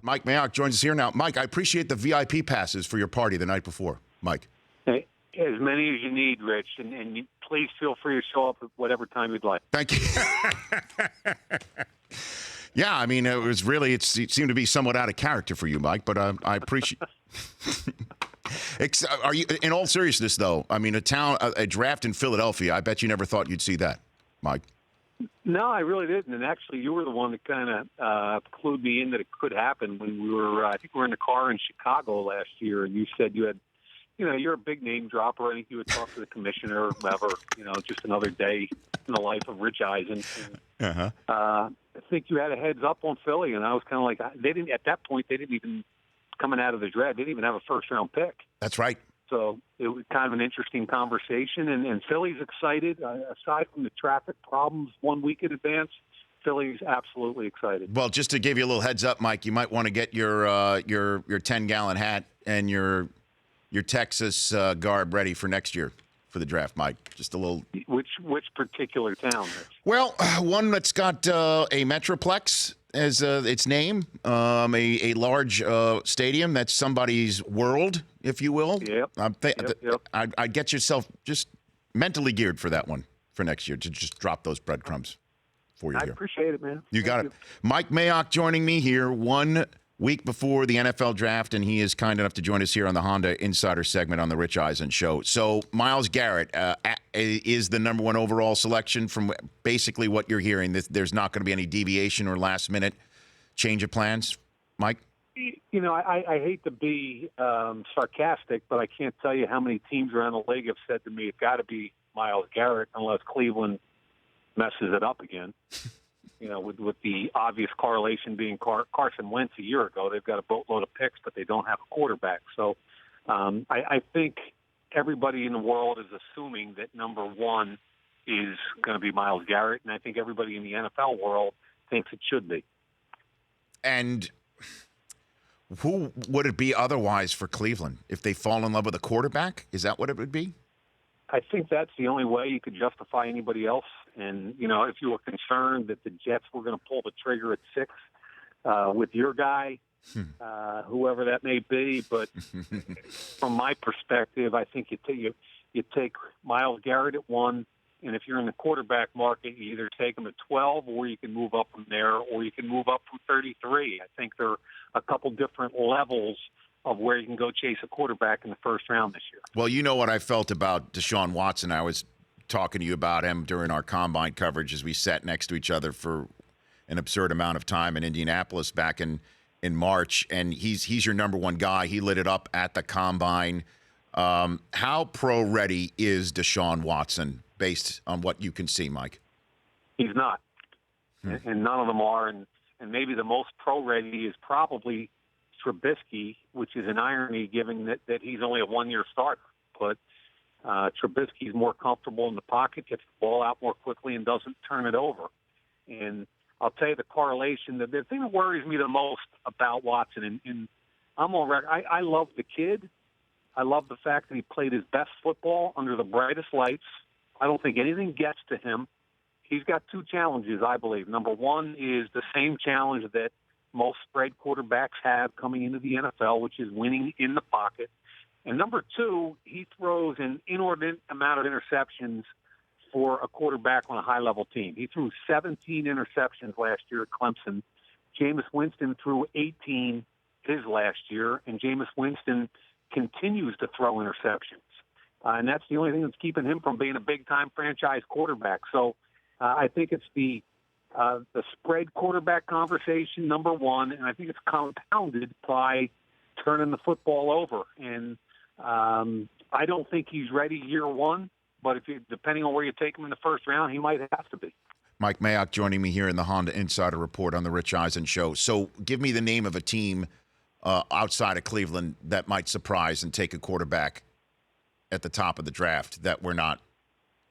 Mike Mayock joins us here now. Mike, I appreciate the VIP passes for your party the night before. Mike. Hey, as many as you need, Rich, and please feel free to show up at whatever time you'd like. Thank you. Yeah, I mean, it seemed to be somewhat out of character for you, Mike, but I appreciate. Are you, in all seriousness, though? I mean, a draft in Philadelphia. I bet you never thought you'd see that, Mike. No, I really didn't. And actually, you were the one that kind of clued me in that it could happen when we were. I think we were in the car in Chicago last year, and you said you had. You're a big name dropper. I think you would talk to the commissioner or whoever. Just another day in the life of Rich Eisen. And, I think you had a heads up on Philly, and I was kind of like, they didn't at that point. They didn't even coming out of the draft. They didn't even have a first-round pick. That's right. So it was kind of an interesting conversation, and Philly's excited. Aside from the traffic problems 1 week in advance, Philly's absolutely excited. Well, just to give you a little heads up, Mike, you might want to get your 10-gallon hat and your Texas garb ready for next year for the draft, Mike. Just a little. Which particular town? Well, one that's got a Metroplex as its name, a large stadium that's somebody's world, if you will. Yep. I'd get yourself just mentally geared for that one for next year to just drop those breadcrumbs for you. I appreciate it, man. You got it. Mike Mayock joining me here 1 week before the NFL draft, and he is kind enough to join us here on the Honda Insider segment on the Rich Eisen Show. So Myles Garrett is the number one overall selection from basically what you're hearing. There's not going to be any deviation or last-minute change of plans, Mike? I hate to be sarcastic, but I can't tell you how many teams around the league have said to me, it's got to be Myles Garrett unless Cleveland messes it up again. With the obvious correlation being Carson Wentz a year ago. They've got a boatload of picks, but they don't have a quarterback. So I think everybody in the world is assuming that number one is going to be Myles Garrett, and I think everybody in the NFL world thinks it should be. And who would it be otherwise for Cleveland? If they fall in love with a quarterback? Is that what it would be? I think that's the only way you could justify anybody else. And, if you were concerned that the Jets were going to pull the trigger at 6 with your guy, whoever that may be. But from my perspective, I think you take Myles Garrett at 1. And if you're in the quarterback market, you either take him at 12 or you can move up from there or you can move up from 33. I think there are a couple different levels of where you can go chase a quarterback in the first round this year. Well, you know what I felt about Deshaun Watson. I was talking to you about him during our combine coverage as we sat next to each other for an absurd amount of time in Indianapolis back in March. And he's your number one guy. He lit it up at the combine. How pro-ready is Deshaun Watson based on what you can see, Mike? He's not. And none of them are. And maybe the most pro-ready is probably Trubisky, which is an irony given that he's only a one-year starter. But Trubisky's more comfortable in the pocket, gets the ball out more quickly, and doesn't turn it over. And I'll tell you the correlation, the thing that worries me the most about Watson, and I'm on record, I love the kid. I love the fact that he played his best football under the brightest lights. I don't think anything gets to him. He's got two challenges, I believe. Number one is the same challenge that most spread quarterbacks have coming into the NFL, which is winning in the pocket. And number two, he throws an inordinate amount of interceptions for a quarterback on a high-level team. He threw 17 interceptions last year at Clemson. Jameis Winston threw 18 his last year, and Jameis Winston continues to throw interceptions. And that's the only thing that's keeping him from being a big-time franchise quarterback. So I think it's the spread quarterback conversation, number one, and I think it's compounded by turning the football over. And I don't think he's ready year one, but depending on where you take him in the first round, he might have to be. Mike Mayock joining me here in the Honda Insider Report on the Rich Eisen Show. So give me the name of a team outside of Cleveland that might surprise and take a quarterback at the top of the draft that we're not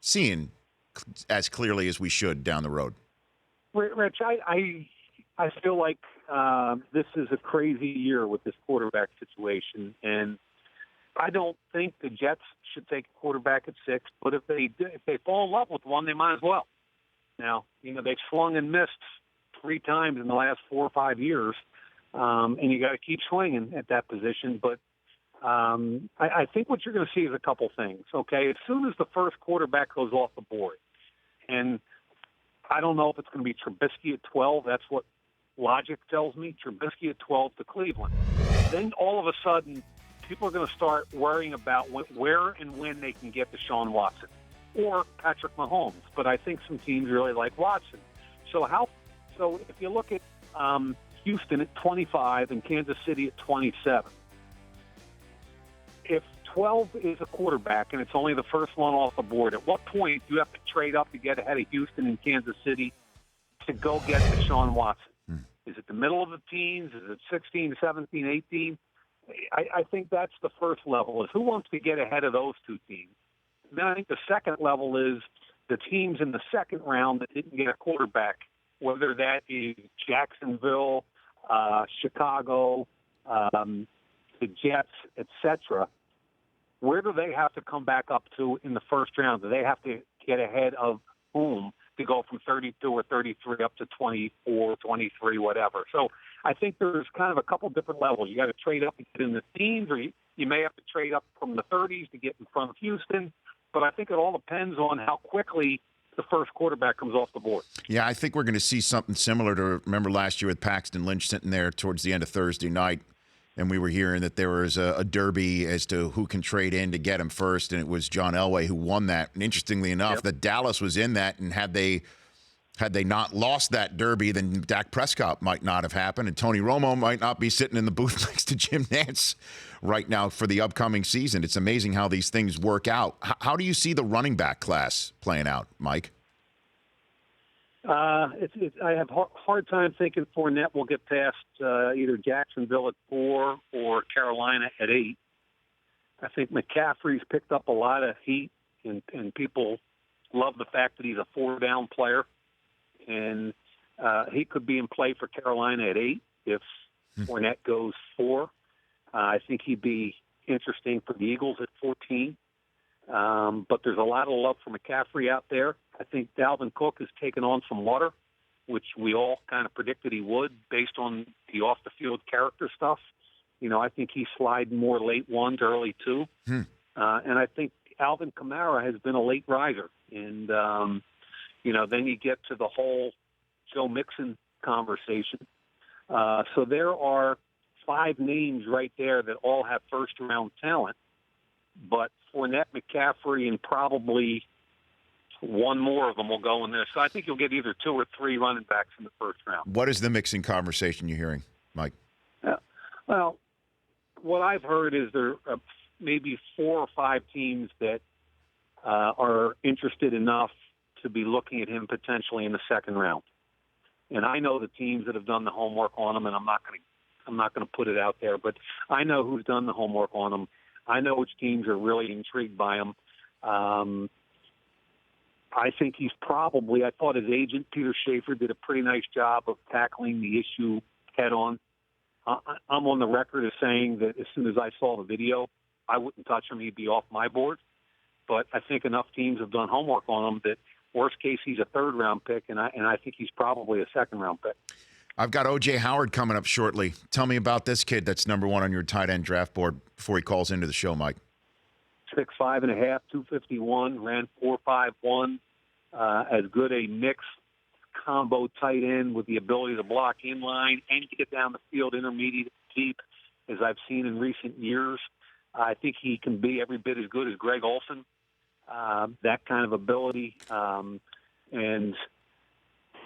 seeing as clearly as we should down the road. Rich, I feel like this is a crazy year with this quarterback situation, and I don't think the Jets should take a quarterback at 6. But if they fall in love with one, they might as well. Now, they've swung and missed 3 times in the last 4 or 5 years. and you got to keep swinging at that position. But I think what you're going to see is a couple things. Okay, as soon as the first quarterback goes off the board, and I don't know if it's going to be Trubisky at 12. That's what logic tells me. Trubisky at 12 to Cleveland. Then all of a sudden, people are going to start worrying about where and when they can get Deshaun Watson or Patrick Mahomes. But I think some teams really like Watson. So if you look at Houston at 25 and Kansas City at 27, if 12 is a quarterback and it's only the first one off the board, at what point do you have to trade up to get ahead of Houston and Kansas City to go get Deshaun Watson? Is it the middle of the teens? Is it 16, 17, 18? I think that's the first level, is who wants to get ahead of those two teams. Then I think the second level is the teams in the second round that didn't get a quarterback, whether that is Jacksonville, Chicago, the Jets, etc. Where do they have to come back up to in the first round? Do they have to get ahead of whom to go from 32 or 33 up to 24, 23, whatever? So I think there's kind of a couple different levels. You got to trade up to get in the teens, or you may have to trade up from the 30s to get in front of Houston. But I think it all depends on how quickly the first quarterback comes off the board. Yeah, I think we're going to see something similar to, remember last year with Paxton Lynch sitting there towards the end of Thursday night, and we were hearing that there was a derby as to who can trade in to get him first, and it was John Elway who won that. And interestingly enough, that Dallas was in that, and had they not lost that derby, then Dak Prescott might not have happened, and Tony Romo might not be sitting in the booth next to Jim Nantz right now for the upcoming season. It's amazing how these things work out. How do you see the running back class playing out, Mike? I have a hard time thinking Fournette will get past either Jacksonville at 4 or Carolina at 8. I think McCaffrey's picked up a lot of heat, and people love the fact that he's a 4-down player. And he could be in play for Carolina at 8 if Fournette goes 4. I think he'd be interesting for the Eagles at 14. But there's a lot of love for McCaffrey out there. I think Dalvin Cook has taken on some water, which we all kind of predicted he would based on the off-the-field character stuff. You know, I think he's sliding more late 1 to early 2. And I think Alvin Kamara has been a late riser. And, then you get to the whole Joe Mixon conversation. So there are 5 names right there that all have first-round talent. But Fournette, McCaffrey, and probably one more of them will go in there. So I think you'll get either 2 or 3 running backs in the first round. What is the mixing conversation you're hearing, Mike? Well, what I've heard is there are maybe 4 or 5 teams that are interested enough to be looking at him potentially in the second round. And I know the teams that have done the homework on him, and I'm not going to put it out there, but I know who's done the homework on him. I know which teams are really intrigued by him. I think he's probably, I thought his agent, Peter Schaefer, did a pretty nice job of tackling the issue head on. I'm on the record as saying that as soon as I saw the video, I wouldn't touch him. He'd be off my board. But I think enough teams have done homework on him that worst case, he's a third-round pick, and I think he's probably a second-round pick. I've got O.J. Howard coming up shortly. Tell me about this kid that's number 1 on your tight end draft board before he calls into the show, Mike. 6'5.5", 251, ran 4.51. As good a mixed combo tight end with the ability to block inline and get down the field intermediate deep as I've seen in recent years. I think he can be every bit as good as Greg Olsen. That kind of ability. And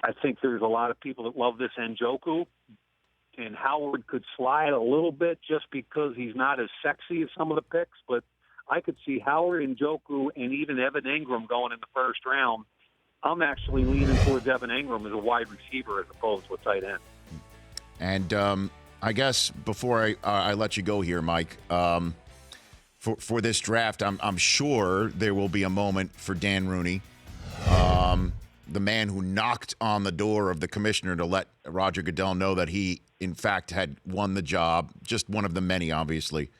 I think there's a lot of people that love this Njoku. And Howard could slide a little bit just because he's not as sexy as some of the picks. But I could see Howard, Njoku, and even Evan Ingram going in the first round. I'm actually leaning towards Evan Ingram as a wide receiver as opposed to a tight end. And I guess before I let you go here, Mike, for this draft, I'm sure there will be a moment for Dan Rooney, the man who knocked on the door of the commissioner to let Roger Goodell know that he, in fact, had won the job. Just one of the many, obviously,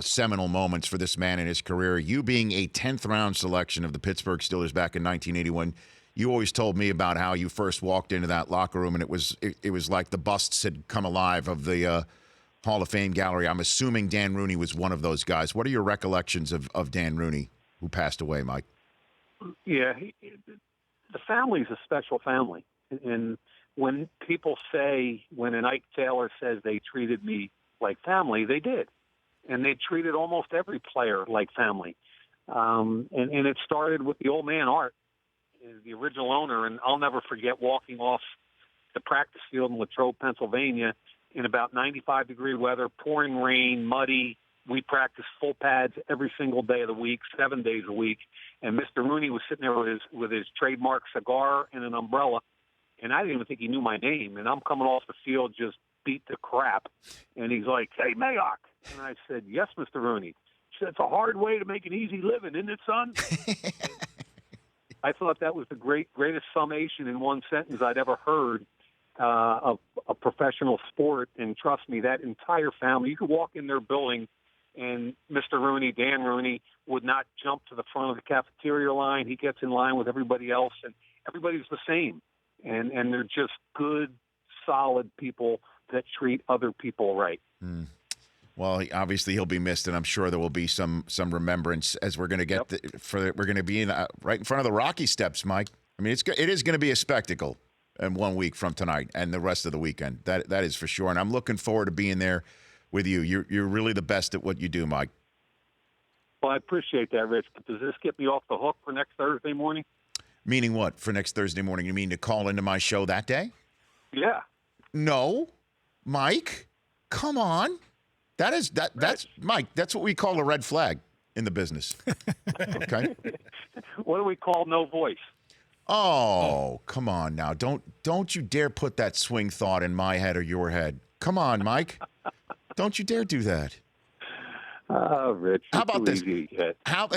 seminal moments for this man in his career. You being a 10th round selection of the Pittsburgh Steelers back in 1981, you always told me about how you first walked into that locker room, and it was like the busts had come alive of the Hall of Fame gallery. I'm assuming Dan Rooney was one of those guys. What are your recollections of Dan Rooney, who passed away, Mike? Yeah, the family's a special family. And when people say, when an Ike Taylor says they treated me like family, they did. And they treated almost every player like family. And it started with the old man, Art, the original owner. And I'll never forget walking off the practice field in Latrobe, Pennsylvania, in about 95-degree weather, pouring rain, muddy. We practiced full pads every single day of the week, 7 days a week. And Mr. Rooney was sitting there with his trademark cigar and an umbrella. And I didn't even think he knew my name. And I'm coming off the field just beat to crap. And he's like, "Hey, Mayock." And I said, "Yes, Mr. Rooney." He said, "It's a hard way to make an easy living, isn't it, son?" I thought that was the greatest summation in one sentence I'd ever heard of a professional sport. And trust me, that entire family, you could walk in their building and Mr. Rooney, Dan Rooney, would not jump to the front of the cafeteria line. He gets in line with everybody else, and everybody's the same. And they're just good, solid people that treat other people right. Mm. Well, obviously he'll be missed, and I'm sure there will be some remembrance as we're going to get we're going to be in, right in front of the Rocky Steps, Mike. I mean, it is going to be a spectacle in 1 week from tonight and the rest of the weekend. That is for sure, and I'm looking forward to being there with you. You're really the best at what you do, Mike. Well, I appreciate that, Rich. But does this get me off the hook for next Thursday morning? Meaning what? For next Thursday morning? You mean to call into my show that day? Yeah. No, Mike. Come on. That's Mike. That's what we call a red flag in the business. Okay. What do we call no voice? Oh, come on now. Don't you dare put that swing thought in my head or your head. Come on, Mike. Don't you dare do that. Rich. How about this? How?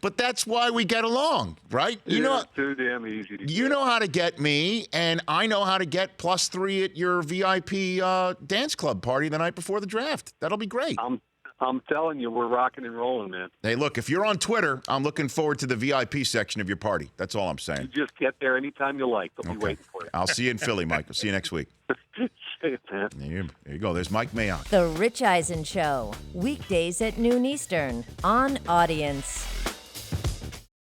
But that's why we get along, right? It's too damn easy to you know how to get me, and I know how to get +3 at your VIP dance club party the night before the draft. That'll be great. I'm telling you, we're rocking and rolling, man. Hey, look, if you're on Twitter, I'm looking forward to the VIP section of your party. That's all I'm saying. You just get there anytime you like. They'll be waiting for you. I'll see you in Philly, Mike. I'll see you next week. See you, man. There you go. There's Mike Mayock. The Rich Eisen Show, weekdays at noon Eastern on Audience.